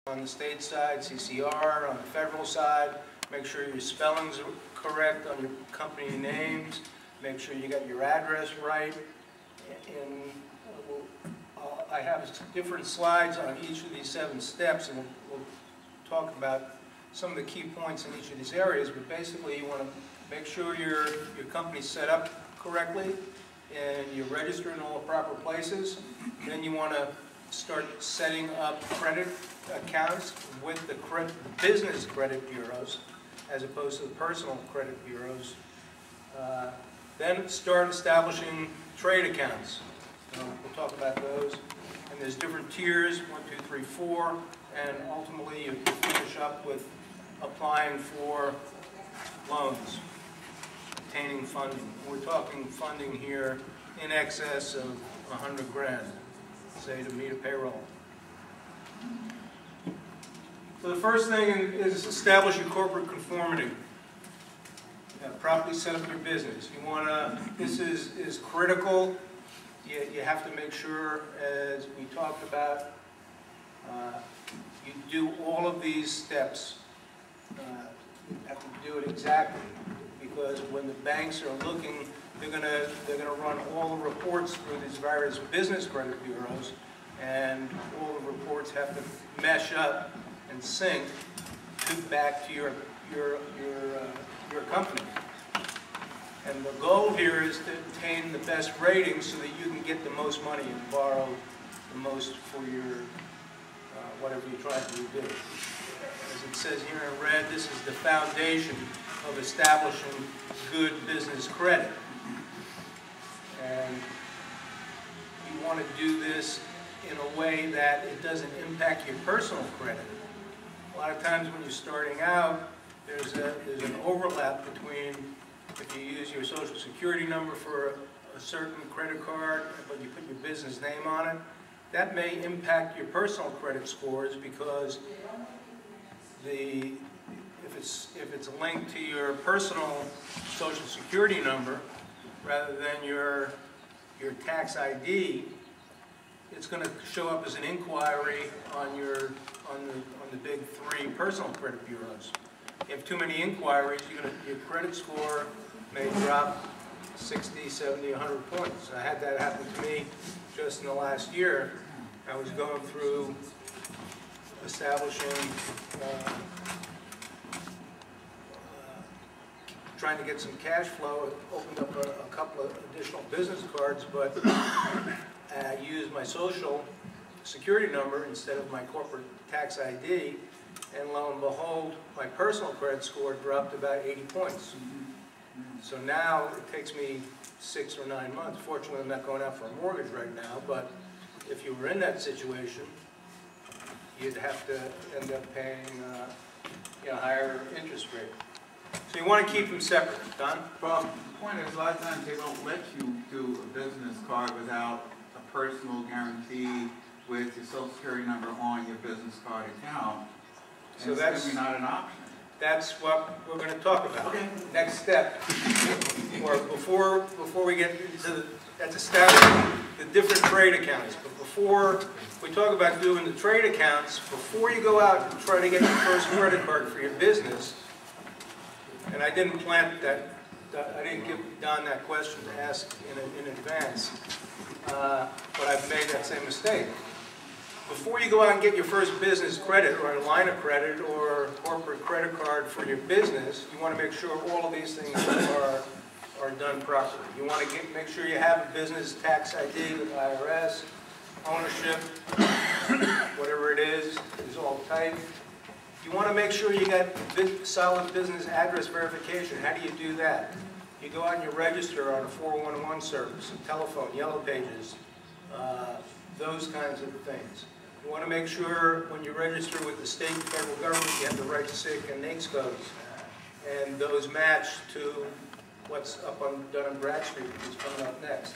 on the state side, CCR on the federal side. Make sure your spellings are correct on your company names. Make sure you got your address right. And I have different slides on each of these 7 steps, and we'll talk about some of the key points in each of these areas. But basically, you want to make sure your company's set up correctly and you're registered in all the proper places. Then you want to start setting up credit accounts with the business credit bureaus as opposed to the personal credit bureaus. Then start establishing trade accounts. We'll talk about those. And there's different tiers, 1, 2, 3, 4, and ultimately you finish up with applying for loans, obtaining funding. We're talking funding here in excess of 100 grand, say, to meet a payroll. So the first thing is establish your corporate conformity. Properly set up your business. You want to, this is critical. You have to make sure, as we talked about, you do all of these steps. You have to do it exactly, because when the banks are looking, they're gonna run all the reports through these various business credit bureaus, and all the reports have to mesh up and sync back to your company. And the goal here is to obtain the best rating so that you can get the most money and borrow the most for your whatever you're trying to do. As it says here in red, this is the foundation of establishing good business credit. And you want to do this in a way that it doesn't impact your personal credit. A lot of times when you're starting out, there's an overlap between, if you use your social security number for a certain credit card, but you put your business name on it, that may impact your personal credit scores, because if it's linked to your personal social security number rather than your tax ID, it's going to show up as an inquiry on the big 3 personal credit bureaus. If you have too many inquiries, your credit score may drop 60, 70, 100 points. I had that happen to me just in the last year. I was going through establishing, trying to get some cash flow. I opened up a couple of additional business cards, but I used my social security number instead of my corporate tax ID, and lo and behold, my personal credit score dropped about 80 points. So now it takes me 6 or 9 months. Fortunately, I'm not going out for a mortgage right now, but if you were in that situation, you'd have to end up paying a higher interest rate. So you want to keep them separate. Don? Well, the point is, a lot of times they won't let you do a business card without a personal guarantee with your social security number on your business card account. So that's simply not an option. That's what we're going to talk about. Okay. Next step, or before we get into that's establishing the different trade accounts. But before we talk about doing the trade accounts, before you go out and try to get your first credit card for your business, and I didn't plant that, I didn't give Don that question to ask in advance, but I've made that same mistake. Before you go out and get your first business credit or a line of credit or corporate credit card for your business, you want to make sure all of these things are done properly. You want to make sure you have a business tax ID with IRS, ownership, whatever it is all tight. You want to make sure you got solid business address verification. How do you do that? You go out and you register on a 411 service, a telephone, Yellow Pages, those kinds of things. You want to make sure when you register with the state and federal government, you have the right SIC and NAICS codes, and those match to what's up on Dun & Bradstreet, which is coming up next.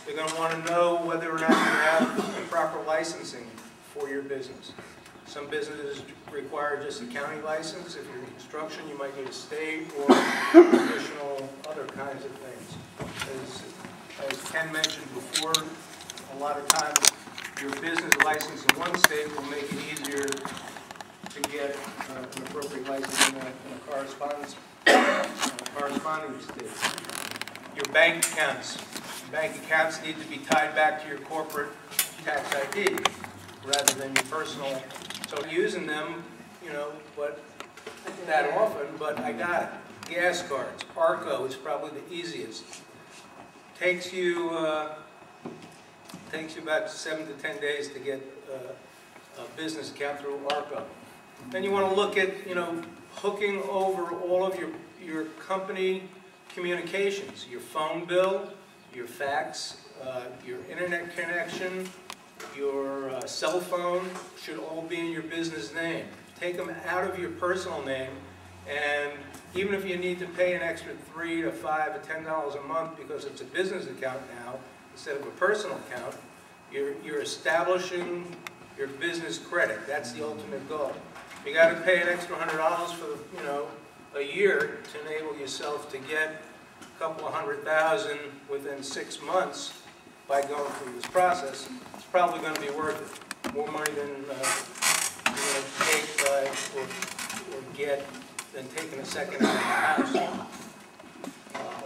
They're going to want to know whether or not you have proper licensing for your business. Some businesses require just a county license. If you're in construction, you might need a state or additional other kinds of things. As Ken mentioned before, a lot of times your business license in one state will make it easier corresponding states. Your bank accounts. Bank accounts need to be tied back to your corporate tax ID rather than your personal. So using them, you know, but that often, but I got it. Gas cards. ARCO is probably the easiest. Takes you about 7 to 10 days to get a business account through ARCO. Then you want to look at, you know, hooking over all of your company communications, your phone bill, your fax, your internet connection, your cell phone should all be in your business name. Take them out of your personal name, and even if you need to pay an extra $3 to $5 to $10 a month because it's a business account now instead of a personal account, you're establishing your business credit. That's the ultimate goal. You got to pay an extra $100 for, you know, a year to enable yourself to get a couple of $100,000 within 6 months by going through this process. It's probably going to be worth it. More money than you're going to take or get than taking a second hand house.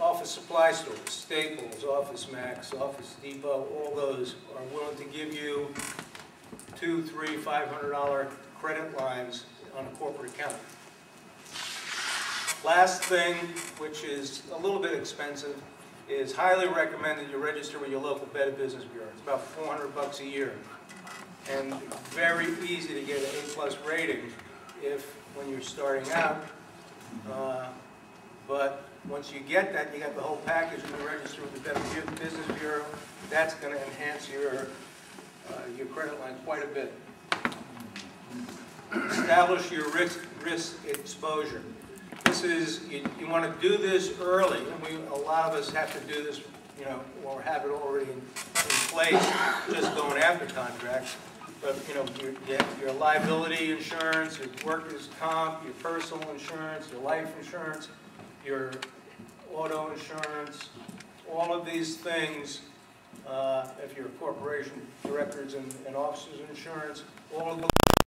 Office supply stores, Staples, Office Max, Office Depot, all those are willing to give you $200, $300, $500 credit lines on a corporate account. Last thing, which is a little bit expensive, is highly recommended you register with your local Better Business Bureau. It's about $400 a year, and very easy to get an A+ rating when you're starting out. But once you get that, you got the whole package, and you register with the Better Business Bureau. That's going to enhance your credit line quite a bit. Establish your risk exposure. This is, you want to do this early, and a lot of us have to do this, you know, or have it already in place, just going after contracts. But, you know, your liability insurance, your workers' comp, your personal insurance, your life insurance, your auto insurance, all of these things, if you're a corporation, directors and officers insurance, all of those